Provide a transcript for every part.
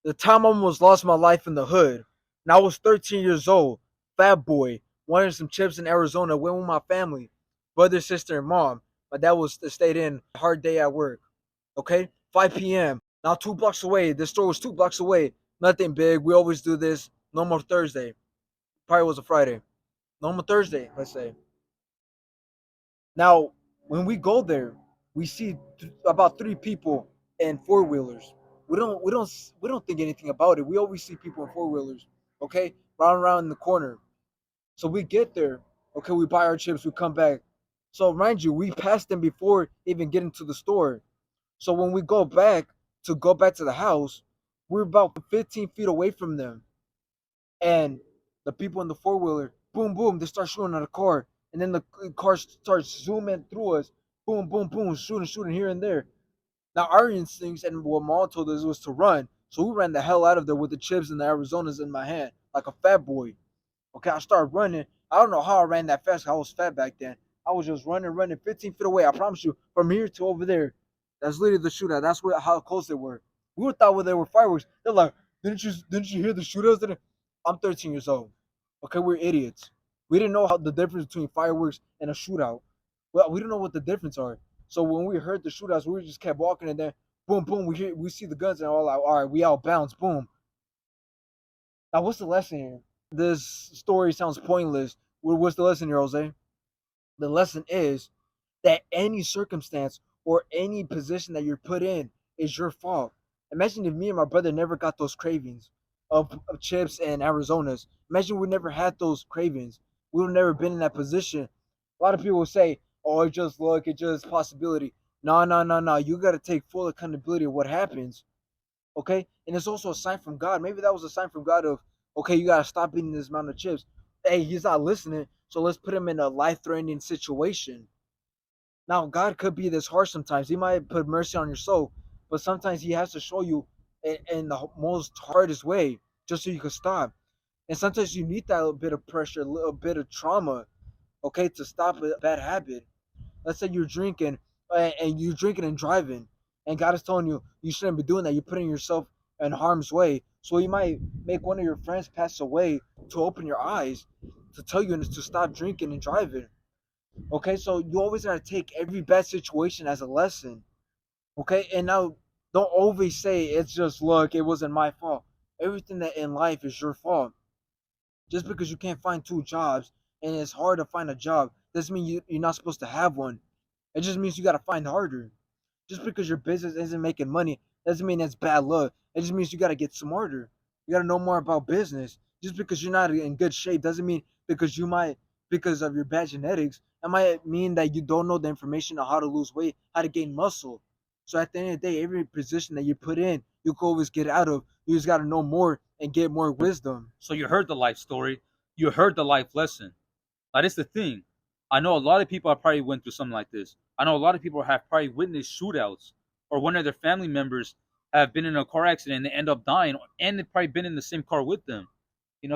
The time I almost lost my life in the hood. And I was 13 years old, fat boy, wanted some chips in Arizona, went with my family, brother, sister, and mom. My dad was stayed in, hard day at work. Okay, 5 p.m. Now 2 blocks away. This store was 2 blocks away. Nothing big. We always do this. Normal Thursday. Probably was a Friday. Normal Thursday, let's say. Now, when we go there, we see about 3 people in four wheelers. We don't think anything about it. We always see people in four wheelers. Okay, round around in the corner. So we get there. Okay, we buy our chips. We come back. So mind you, we passed them before even getting to the store. So when we go back to the house, we're about 15 feet away from them, and the people in the four wheeler, boom, boom, they start shooting at a car, and then the car starts zooming through us, boom, boom, boom, shooting here and there. Now our instincts and what mom told us was to run, so we ran the hell out of there with the chips and the Arizonas in my hand, like a fat boy. Okay, I started running. I don't know how I ran that fast. I was fat back then. I was just running 15 feet away. I promise you, from here to over there, that's literally the shootout. That's how close they were. We would thought they were fireworks. They're like, didn't you hear the shootouts? I'm 13 years old. Okay, we're idiots. We didn't know how the difference between fireworks and a shootout. Well, we didn't know what the difference are. So when we heard the shootouts, we just kept walking, and then boom, boom, we see the guns, and all like, all right, we out bounds, boom. Now, what's the lesson here? This story sounds pointless. What's the lesson here, Jose? The lesson is that any circumstance or any position that you're put in is your fault. Imagine if me and my brother never got those cravings of chips and Arizonas. Imagine we never had those cravings. We would have never been in that position. A lot of people will say, oh, it's just luck, it's just possibility. No, no, no, no. You got to take full accountability of what happens. Okay? And it's also a sign from God. Maybe that was a sign from God of, okay, you got to stop eating this amount of chips. Hey, he's not listening. So let's put him in a life threatening situation. Now, God could be this harsh sometimes. He might put mercy on your soul, but sometimes He has to show you in the most hardest way just so you can stop. And sometimes you need that little bit of pressure, a little bit of trauma, okay, to stop a bad habit. Let's say you're drinking and you're drinking and driving, and God is telling you you shouldn't be doing that. You're putting yourself in harm's way. So you might make one of your friends pass away to open your eyes, to tell you to stop drinking and driving. Okay, so you always gotta take every bad situation as a lesson. Okay, and now don't always say it's just luck, it wasn't my fault. Everything that in life is your fault. Just because you can't find 2 jobs and it's hard to find a job doesn't mean you're not supposed to have one. It just means you gotta find harder. Just because your business isn't making money doesn't mean it's bad luck. It just means you gotta get smarter. You gotta know more about business. Just because you're not in good shape doesn't mean because of your bad genetics, it might mean that you don't know the information on how to lose weight, how to gain muscle. So at the end of the day, every position that you put in, you can always get out of. You just gotta know more and get more wisdom. So you heard the life story. You heard the life lesson. That is the thing. I know a lot of people have probably went through something like this. I know a lot of people have probably witnessed shootouts, or one of their family members have been in a car accident and they end up dying, and they've probably been in the same car with them.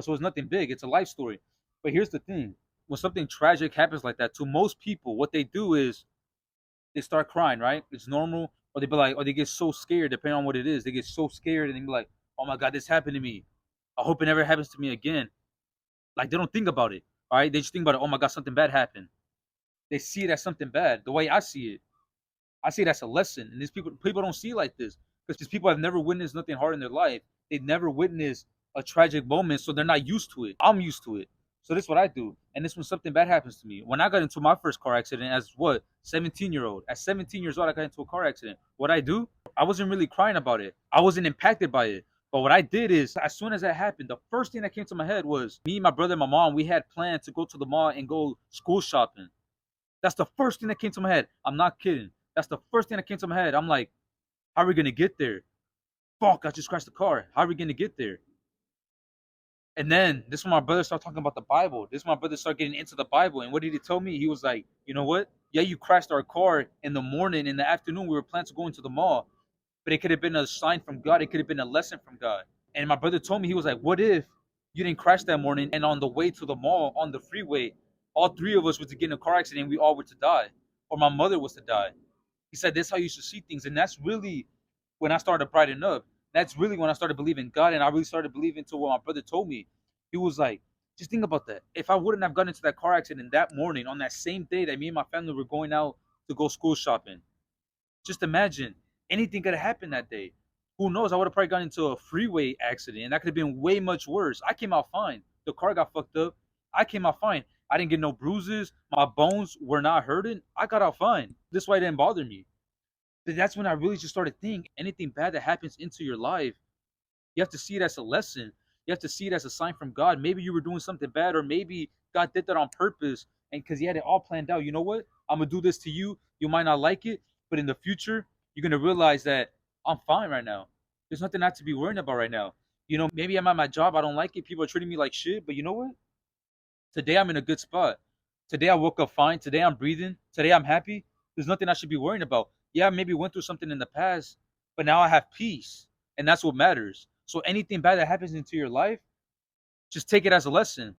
So it's nothing big. It's a life story. But here's the thing: when something tragic happens like that, to most people, what they do is they start crying. Right? It's normal, or they be like, or they get so scared. Depending on what it is, they get so scared and they be like, "Oh my God, this happened to me. I hope it never happens to me again." Like they don't think about it. All right, they just think about it. Oh my God, something bad happened. They see it as something bad. The way I see it as a lesson. And these people don't see it like this because these people have never witnessed nothing hard in their life. They've never witnessed a tragic moment, so they're not used to it. I'm used to it. So this is what I do. And this when something bad happens to me. When I got into my first car accident as what? 17-year-old. At 17 years old, I got into a car accident. What I do? I wasn't really crying about it. I wasn't impacted by it. But what I did is, as soon as that happened, the first thing that came to my head was me, my brother, and my mom. We had planned to go to the mall and go school shopping. That's the first thing that came to my head. I'm not kidding. That's the first thing that came to my head. I'm like, how are we gonna get there? Fuck, I just crashed the car. How are we gonna get there? And then this is when my brother started talking about the Bible. This is when my brother started getting into the Bible. And what did he tell me? He was like, you know what? Yeah, you crashed our car in the morning. In the afternoon, we were planning to go into the mall. But it could have been a sign from God. It could have been a lesson from God. And my brother told me, he was like, what if you didn't crash that morning and on the way to the mall, on the freeway, all three of us were to get in a car accident and we all were to die? Or my mother was to die. He said, that's how you should see things. And that's really when I started brightening up. That's really when I started believing God, and I really started believing to what my brother told me. He was like, just think about that. If I wouldn't have gotten into that car accident that morning, on that same day that me and my family were going out to go school shopping, just imagine anything could have happened that day. Who knows? I would have probably gotten into a freeway accident, and that could have been way much worse. I came out fine. The car got fucked up. I came out fine. I didn't get no bruises. My bones were not hurting. I got out fine. This why it didn't bother me. But that's when I really just started thinking anything bad that happens into your life, you have to see it as a lesson. You have to see it as a sign from God. Maybe you were doing something bad, or maybe God did that on purpose, and because He had it all planned out. You know what? I'm gonna do this to you. You might not like it, but in the future, you're gonna realize that I'm fine right now. There's nothing not to be worrying about right now. Maybe I'm at my job. I don't like it. People are treating me like shit. But you know what? Today I'm in a good spot. Today I woke up fine. Today I'm breathing. Today I'm happy. There's nothing I should be worrying about. Yeah, I maybe went through something in the past, but now I have peace, and that's what matters. So anything bad that happens into your life, just take it as a lesson.